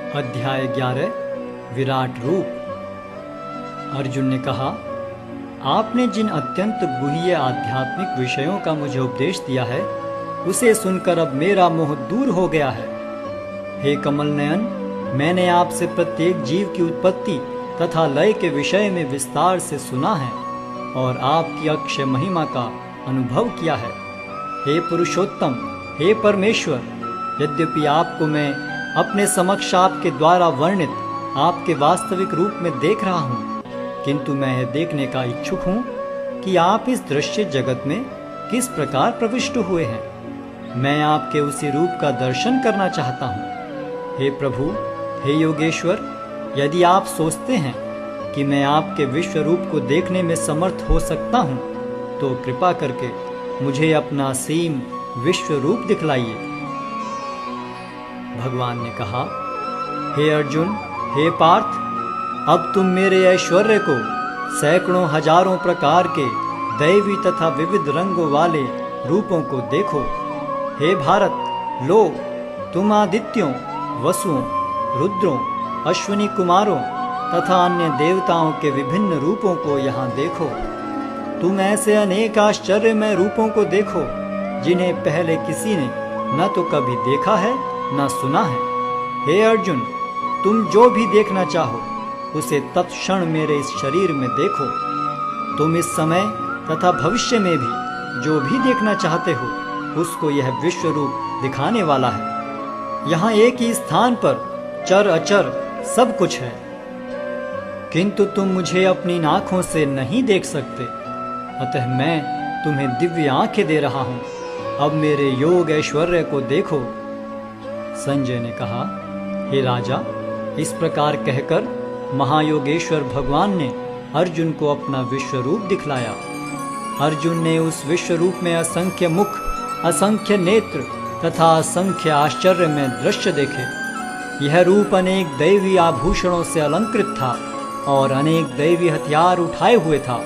अध्याय 11 विराट रूप। अर्जुन ने कहा, आपने जिन अत्यंत गुह्य आध्यात्मिक विषयों का मुझे उपदेश दिया है, उसे सुनकर अब मेरा मोह दूर हो गया है। हे कमल नयन, मैंने आपसे प्रत्येक जीव की उत्पत्ति तथा लय के विषय में विस्तार से सुना है और आपकी अक्षय महिमा का अनुभव किया है। हे पुरुषोत्तम, हे परमेश्वर, यद्यपि आपको मैं अपने समक्ष आपके द्वारा वर्णित आपके वास्तविक रूप में देख रहा हूँ, किंतु मैं यह देखने का इच्छुक हूँ कि आप इस दृश्य जगत में किस प्रकार प्रविष्ट हुए हैं। मैं आपके उसी रूप का दर्शन करना चाहता हूँ। हे प्रभु, हे योगेश्वर, यदि आप सोचते हैं कि मैं आपके विश्व रूप को देखने में समर्थ हो सकता हूँ, तो कृपा करके मुझे अपना असीम विश्व रूप दिखलाइए। भगवान ने कहा, हे अर्जुन, हे पार्थ, अब तुम मेरे ऐश्वर्य को सैकड़ों हजारों प्रकार के दैवी तथा विविध रंगों वाले रूपों को देखो। हे भारत, लो, तुम आदित्यों, वसुओं, रुद्रों, अश्विनी कुमारों तथा अन्य देवताओं के विभिन्न रूपों को यहाँ देखो। तुम ऐसे अनेक आश्चर्यमय रूपों को देखो जिन्हें पहले किसी ने न तो कभी देखा है न सुना है। हे अर्जुन, तुम जो भी देखना चाहो उसे तत्क्षण मेरे इस शरीर में देखो। तुम इस समय तथा भविष्य में भी जो भी देखना चाहते हो उसको यह विश्व रूप दिखाने वाला है। यहाँ एक ही स्थान पर चर अचर सब कुछ है, किंतु तुम मुझे अपनी आँखों से नहीं देख सकते, अतः मैं तुम्हें दिव्य आंखें दे रहा हूँ। अब मेरे योग ऐश्वर्य को देखो। संजय ने कहा, हे राजा, इस प्रकार कहकर महायोगेश्वर भगवान ने अर्जुन को अपना विश्व रूप दिखलाया। अर्जुन ने उस विश्व रूप में असंख्य मुख, असंख्य नेत्र तथा असंख्य आश्चर्य में दृश्य देखे। यह रूप अनेक दैवी आभूषणों से अलंकृत था और अनेक दैवी हथियार उठाए हुए था।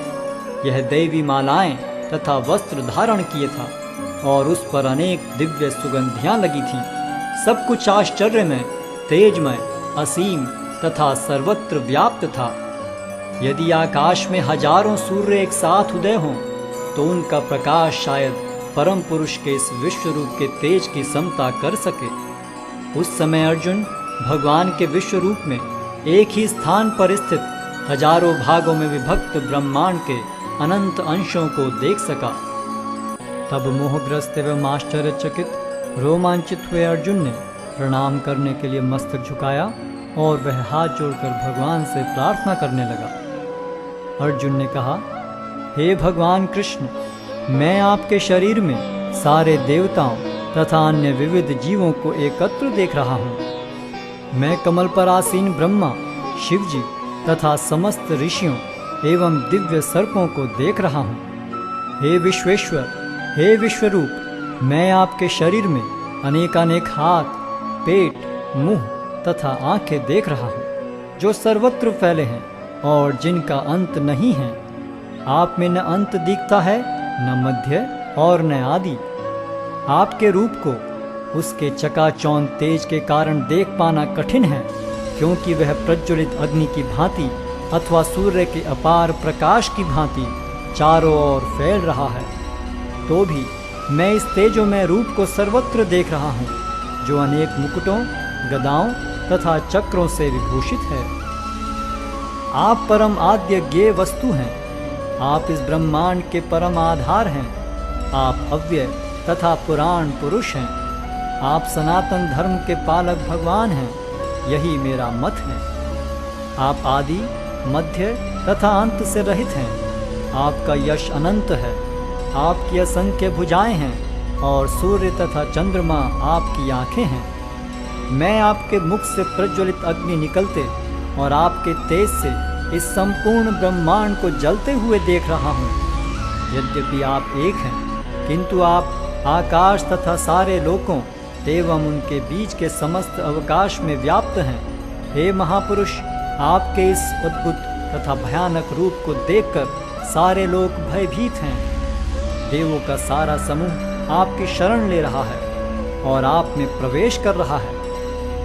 यह दैवी मालाएं तथा वस्त्र धारण किए था और उस पर अनेक दिव्य सुगंधियां लगी थीं। सब कुछ आश्चर्य में तेजमय, असीम तथा सर्वत्र व्याप्त था। यदि आकाश में हजारों सूर्य एक साथ उदय हों तो उनका प्रकाश शायद परम पुरुष के इस विश्व रूप के तेज की समता कर सके। उस समय अर्जुन भगवान के विश्व रूप में एक ही स्थान पर स्थित हजारों भागों में विभक्त ब्रह्मांड के अनंत अंशों को देख सका। तब मोहग्रस्त एवं आश्चर्यचकित रोमांचित हुए अर्जुन ने प्रणाम करने के लिए मस्तक झुकाया और वह हाथ जोड़कर भगवान से प्रार्थना करने लगा। अर्जुन ने कहा, हे भगवान कृष्ण, मैं आपके शरीर में सारे देवताओं तथा अन्य विविध जीवों को एकत्र देख रहा हूँ। मैं कमल पर आसीन ब्रह्मा, शिवजी तथा समस्त ऋषियों एवं दिव्य सर्पों को देख रहा हूँ। हे विश्वेश्वर, हे विश्वरूप, मैं आपके शरीर में अनेकानेक हाथ, पेट, मुंह तथा आंखें देख रहा हूँ, जो सर्वत्र फैले हैं और जिनका अंत नहीं है। आप में न अंत दिखता है, न मध्य और न आदि। आपके रूप को उसके चकाचौंध तेज के कारण देख पाना कठिन है, क्योंकि वह प्रज्वलित अग्नि की भांति अथवा सूर्य के अपार प्रकाश की भांति चारों ओर फैल रहा है। तो भी मैं इस तेजोमय रूप को सर्वत्र देख रहा हूँ, जो अनेक मुकुटों, गदाओं तथा चक्रों से विभूषित है। आप परम आद्य ज्ञेय वस्तु हैं। आप इस ब्रह्मांड के परम आधार हैं। आप अव्यय तथा पुराण पुरुष हैं। आप सनातन धर्म के पालक भगवान हैं। यही मेरा मत है। आप आदि, मध्य तथा अंत से रहित हैं। आपका यश अनंत है। आपकी असंख्य भुजाएं हैं और सूर्य तथा चंद्रमा आपकी आंखें हैं। मैं आपके मुख से प्रज्वलित अग्नि निकलते और आपके तेज से इस संपूर्ण ब्रह्मांड को जलते हुए देख रहा हूँ। यद्यपि आप एक हैं, किंतु आप आकाश तथा सारे लोकों एवं उनके बीच के समस्त अवकाश में व्याप्त हैं। हे महापुरुष, आपके इस अद्भुत तथा भयानक रूप को देखकर सारे लोग भयभीत हैं। देवों का सारा समूह आपकी शरण ले रहा है और आप में प्रवेश कर रहा है।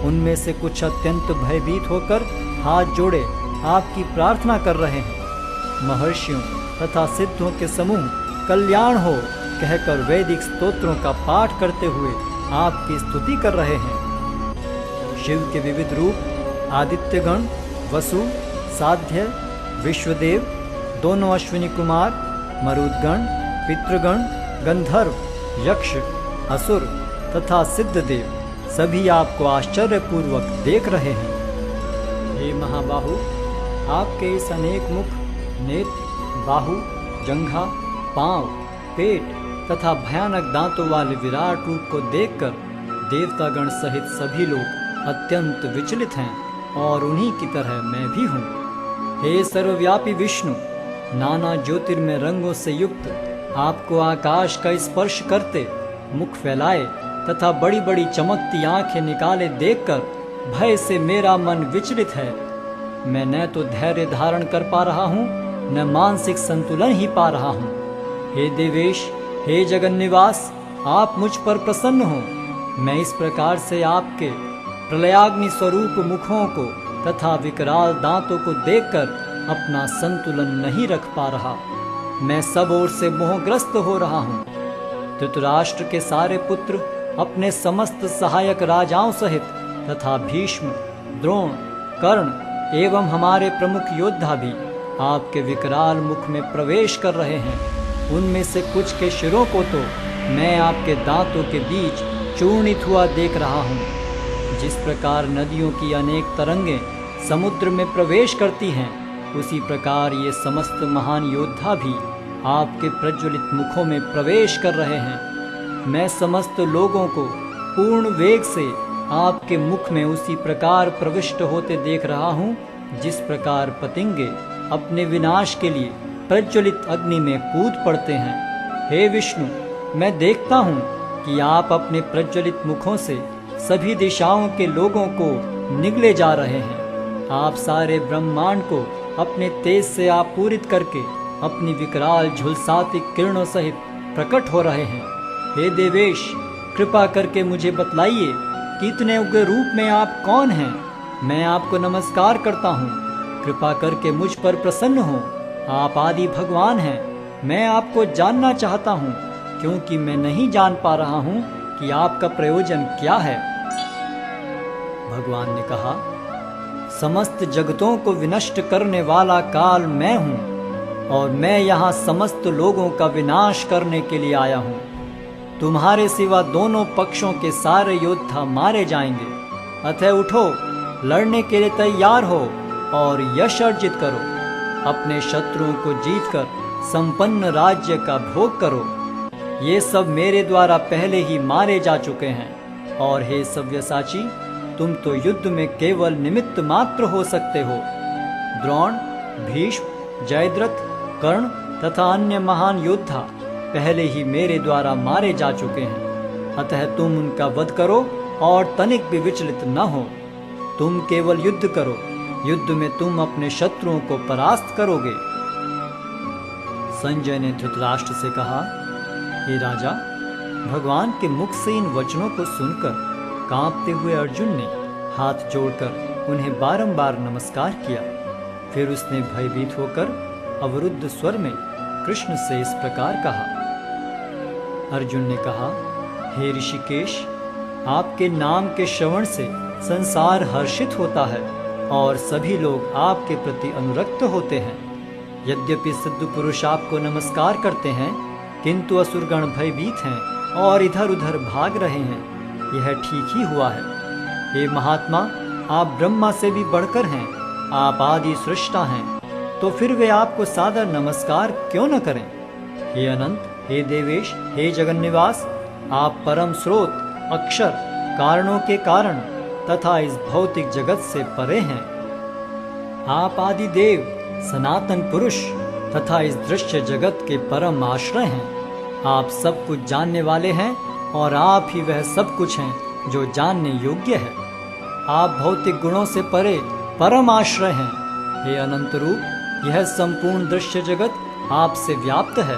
उनमें से कुछ अत्यंत भयभीत होकर हाथ जोड़े आपकी प्रार्थना कर रहे हैं। महर्षियों तथा सिद्धों के समूह कल्याण हो कहकर वैदिक स्तोत्रों का पाठ करते हुए आपकी स्तुति कर रहे हैं। शिव के विविध रूप आदित्यगण, वसु, साध्य, विश्वदेव, दोनों अश्विनी कुमार, मरुदगण, पितृगण, गंधर्व, यक्ष, असुर तथा सिद्धदेव सभी आपको आश्चर्यपूर्वक देख रहे हैं। हे महाबाहु, आपके इस अनेक मुख, नेत्र, बाहु, जंघा, पांव, पेट तथा भयानक दांतों वाले विराट रूप को देखकर देवतागण सहित सभी लोग अत्यंत विचलित हैं और उन्हीं की तरह मैं भी हूँ। हे सर्वव्यापी विष्णु, नाना ज्योतिर्मय रंगों से युक्त आपको आकाश का स्पर्श करते, मुख फैलाए तथा बड़ी बड़ी चमकती आंखें निकाले देखकर भय से मेरा मन विचलित है। मैं न तो धैर्य धारण कर पा रहा हूँ, न मानसिक संतुलन ही पा रहा हूँ। हे देवेश, हे जगन्निवास, आप मुझ पर प्रसन्न हो। मैं इस प्रकार से आपके प्रलयाग्नि स्वरूप मुखों को तथा विकराल दांतों को देखकर अपना संतुलन नहीं रख पा रहा। मैं सब ओर से मोहग्रस्त हो रहा हूँ। धृतराष्ट्र के सारे पुत्र अपने समस्त सहायक राजाओं सहित तथा भीष्म, द्रोण, कर्ण एवं हमारे प्रमुख योद्धा भी आपके विकराल मुख में प्रवेश कर रहे हैं। उनमें से कुछ के शिरों को तो मैं आपके दांतों के बीच चूर्णित हुआ देख रहा हूँ। जिस प्रकार नदियों की अनेक तरंगें समुद्र में प्रवेश करती हैं, उसी प्रकार ये समस्त महान योद्धा भी आपके प्रज्वलित मुखों में प्रवेश कर रहे हैं। मैं समस्त लोगों को पूर्ण वेग से आपके मुख में उसी प्रकार प्रविष्ट होते देख रहा हूँ, जिस प्रकार पतंगे अपने विनाश के लिए प्रज्वलित अग्नि में कूद पड़ते हैं। हे विष्णु, मैं देखता हूँ कि आप अपने प्रज्वलित मुखों से सभी दिशाओं के लोगों को निगले जा रहे हैं। आप सारे ब्रह्मांड को अपने तेज से आपूरित करके अपनी विकराल झुलसाती किरणों सहित प्रकट हो रहे हैं। हे देवेश, कृपा करके मुझे बतलाइए कि इतने उग्र रूप में आप कौन हैं। मैं आपको नमस्कार करता हूँ, कृपा करके मुझ पर प्रसन्न हो। आप आदि भगवान हैं। मैं आपको जानना चाहता हूँ, क्योंकि मैं नहीं जान पा रहा हूँ कि आपका प्रयोजन क्या है। भगवान ने कहा, समस्त जगतों को विनष्ट करने वाला काल मैं हूँ और मैं यहाँ समस्त लोगों का विनाश करने के लिए आया हूँ। तुम्हारे सिवा दोनों पक्षों के सारे योद्धा मारे जाएंगे। अतः उठो, लड़ने के लिए तैयार हो और यश अर्जित करो। अपने शत्रुओं को जीतकर संपन्न राज्य का भोग करो। ये सब मेरे द्वारा पहले ही मारे जा चुके हैं। और हे सव्यसाची, तुम तो युद्ध में केवल निमित्त मात्र हो सकते हो। द्रोण, भीष्म, जयद्रथ, कर्ण तथा अन्य महान योद्धा पहले ही मेरे द्वारा मारे जा चुके हैं। अतः तुम उनका वध करो और तनिक भी विचलित न हो। तुम केवल युद्ध करो। युद्ध में तुम अपने शत्रुओं को परास्त करोगे। संजय ने धृतराष्ट्र से कहा, हे राजा, भगवान के मुख से इन वचनों को सुनकर कांपते हुए अर्जुन ने हाथ जोड़कर उन्हें बारंबार नमस्कार किया। फिर उसने भयभीत होकर अवरुद्ध स्वर में कृष्ण से इस प्रकार कहा। अर्जुन ने कहा, हे ऋषिकेश, आपके नाम के श्रवण से संसार हर्षित होता है और सभी लोग आपके प्रति अनुरक्त होते हैं। यद्यपि सिद्ध पुरुष आपको नमस्कार करते हैं, किंतु असुरगण भयभीत हैं और इधर उधर भाग रहे हैं। यह ठीक ही हुआ है। हे महात्मा, आप ब्रह्मा से भी बढ़कर हैं। आप आदि सृष्टा हैं, तो फिर वे आपको सादर नमस्कार क्यों न करें। हे अनंत, हे देवेश, हे जगन्निवास, आप परम स्रोत, अक्षर, कारणों के कारण तथा इस भौतिक जगत से परे हैं। आप आदि देव, सनातन पुरुष तथा इस दृश्य जगत के परम आश्रय हैं। आप सब कुछ जानने वाले हैं और आप ही वह सब कुछ हैं जो जानने योग्य है। आप भौतिक गुणों से परे परम आश्रय हैं। हे अनंत रूप, यह संपूर्ण दृश्य जगत आपसे व्याप्त है।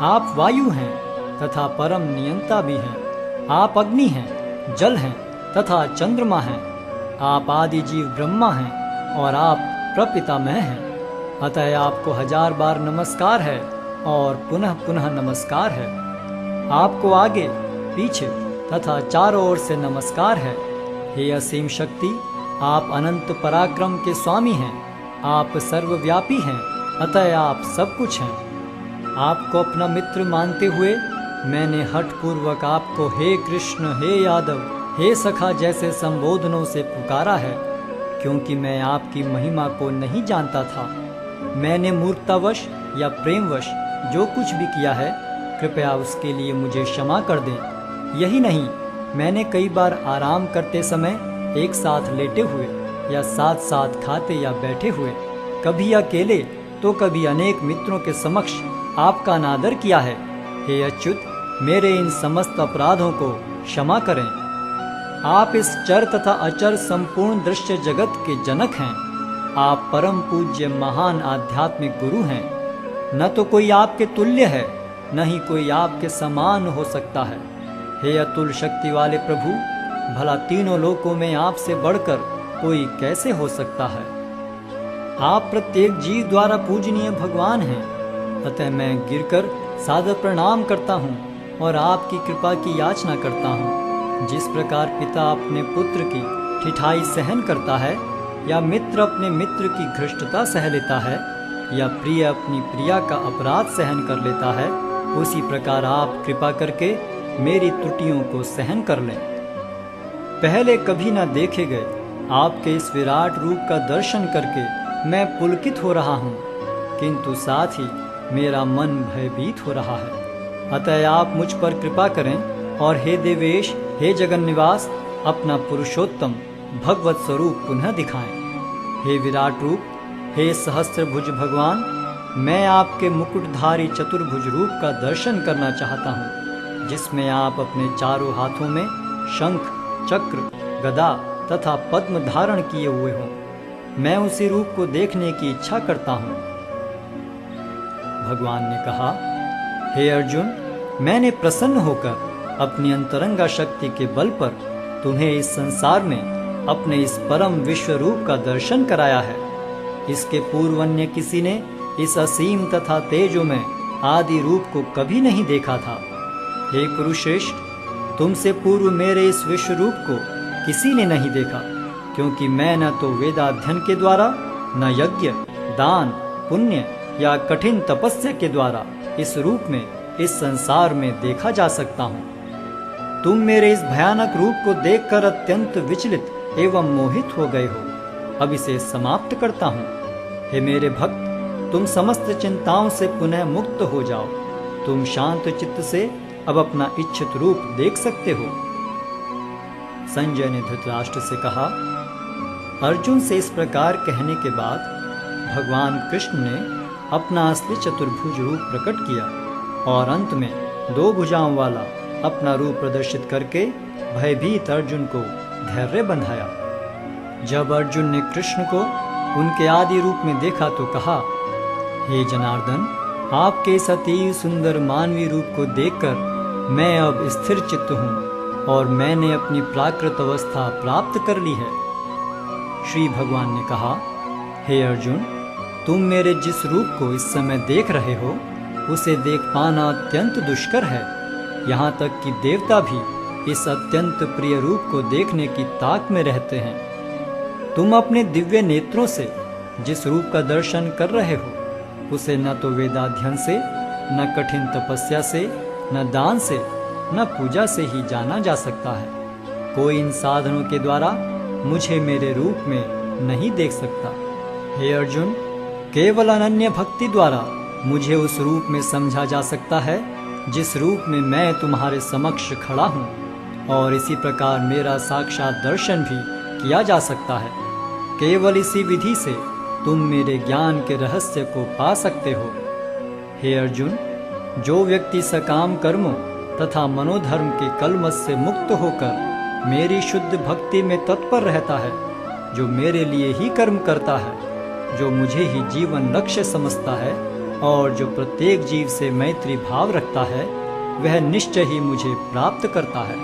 आप वायु हैं तथा परम नियंता भी हैं। आप अग्नि हैं, जल हैं तथा चंद्रमा हैं। आप आदि जीव ब्रह्मा हैं और आप प्रपितामह हैं। अतः आपको 1000 बार नमस्कार है और पुनः पुनः नमस्कार है। आपको आगे पीछे तथा चारों ओर से नमस्कार है। हे असीम शक्ति, आप अनंत पराक्रम के स्वामी हैं। आप सर्वव्यापी हैं, अतः आप सब कुछ हैं। आपको अपना मित्र मानते हुए मैंने हठपूर्वक आपको हे कृष्ण, हे यादव, हे सखा जैसे संबोधनों से पुकारा है, क्योंकि मैं आपकी महिमा को नहीं जानता था। मैंने मूर्खतावश या प्रेमवश जो कुछ भी किया है, कृपया उसके लिए मुझे क्षमा कर दें। यही नहीं, मैंने कई बार आराम करते समय एक साथ लेटे हुए या साथ साथ खाते या बैठे हुए, कभी अकेले तो कभी अनेक मित्रों के समक्ष आपका अनादर किया है। हे अच्युत, मेरे इन समस्त अपराधों को क्षमा करें। आप इस चर तथा अचर संपूर्ण दृश्य जगत के जनक हैं। आप परम पूज्य महान आध्यात्मिक गुरु हैं। न तो कोई आपके तुल्य है, न ही कोई आपके समान हो सकता है। हे अतुल शक्ति वाले प्रभु, भला तीनों लोकों में आपसे बढ़कर कोई कैसे हो सकता है। आप प्रत्येक जीव द्वारा पूजनीय भगवान हैं। अतः मैं गिरकर सादर प्रणाम करता हूँ और आपकी कृपा की याचना करता हूँ। जिस प्रकार पिता अपने पुत्र की ठिठाई सहन करता है, या मित्र अपने मित्र की घृष्टता सह लेता है, या प्रिय अपनी प्रिया का अपराध सहन कर लेता है, उसी प्रकार आप कृपा करके मेरी त्रुटियों को सहन कर लें। पहले कभी न देखे गए आपके इस विराट रूप का दर्शन करके मैं पुलकित हो रहा हूँ, किंतु साथ ही मेरा मन भयभीत हो रहा है। अतः आप मुझ पर कृपा करें और हे देवेश, हे जगन्निवास, अपना पुरुषोत्तम भगवत स्वरूप पुनः दिखाएं। हे विराट रूप, हे सहस्त्रभुज भगवान, मैं आपके मुकुटधारी चतुर्भुज रूप का दर्शन करना चाहता हूँ, जिसमें आप अपने चारों हाथों में शंख, चक्र, गदा तथा पद्म धारण किए हुए हों। मैं उसी रूप को देखने की इच्छा करता हूँ। भगवान ने कहा, हे अर्जुन, मैंने प्रसन्न होकर अपनी अंतरंगा शक्ति के बल पर तुम्हें इस संसार में अपने इस परम विश्व रूप का दर्शन कराया है। इसके पूर्व अन्य किसी ने इस असीम तथा तेजोमय आदि रूप को कभी नहीं देखा था। हे कुरुश्रेष्ठ, तुमसे पूर्व मेरे इस विश्व रूप को किसी ने नहीं देखा, क्योंकि मैं न तो वेदाध्ययन के द्वारा, न यज्ञ, दान, पुण्य या कठिन तपस्या के द्वारा इस रूप में इस संसार में देखा जा सकता हूँ। तुम मेरे इस भयानक रूप को देखकर अत्यंत विचलित एवं मोहित हो गए हो। अब इसे समाप्त करता हूँ। हे मेरे भक्त, तुम समस्त चिंताओं से पुनः मुक्त हो जाओ। तुम शांत चित्त से अब अपना इच्छित रूप देख सकते हो। संजय ने धृतराष्ट्र से कहा। अर्जुन से इस प्रकार कहने के बाद भगवान कृष्ण ने अपना असली चतुर्भुज रूप प्रकट किया और अंत में 2 भुजाओं वाला अपना रूप प्रदर्शित करके भयभीत अर्जुन को धैर्य बंधाया। जब अर्जुन ने कृष्ण को उनके आदि रूप में देखा तो कहा, हे जनार्दन, आपके इस अति सुंदर मानवीय रूप को देखकर मैं अब स्थिर चित्त हूँ और मैंने अपनी प्राकृत अवस्था प्राप्त कर ली है। श्री भगवान ने कहा, हे अर्जुन, तुम मेरे जिस रूप को इस समय देख रहे हो, उसे देख पाना अत्यंत दुष्कर है। यहाँ तक कि देवता भी इस अत्यंत प्रिय रूप को देखने की ताक में रहते हैं। तुम अपने दिव्य नेत्रों से जिस रूप का दर्शन कर रहे हो, उसे न तो वेदाध्ययन से, न कठिन तपस्या से, न दान से, न पूजा से ही जाना जा सकता है। कोई इन साधनों के द्वारा मुझे मेरे रूप में नहीं देख सकता। हे अर्जुन, केवल अनन्य भक्ति द्वारा मुझे उस रूप में समझा जा सकता है जिस रूप में मैं तुम्हारे समक्ष खड़ा हूँ, और इसी प्रकार मेरा साक्षात दर्शन भी किया जा सकता है। केवल इसी विधि से तुम मेरे ज्ञान के रहस्य को पा सकते हो। हे अर्जुन, जो व्यक्ति सकाम कर्मों तथा मनोधर्म के कलमश से मुक्त होकर मेरी शुद्ध भक्ति में तत्पर रहता है, जो मेरे लिए ही कर्म करता है, जो मुझे ही जीवन लक्ष्य समझता है और जो प्रत्येक जीव से मैत्री भाव रखता है, वह निश्चय ही मुझे प्राप्त करता है।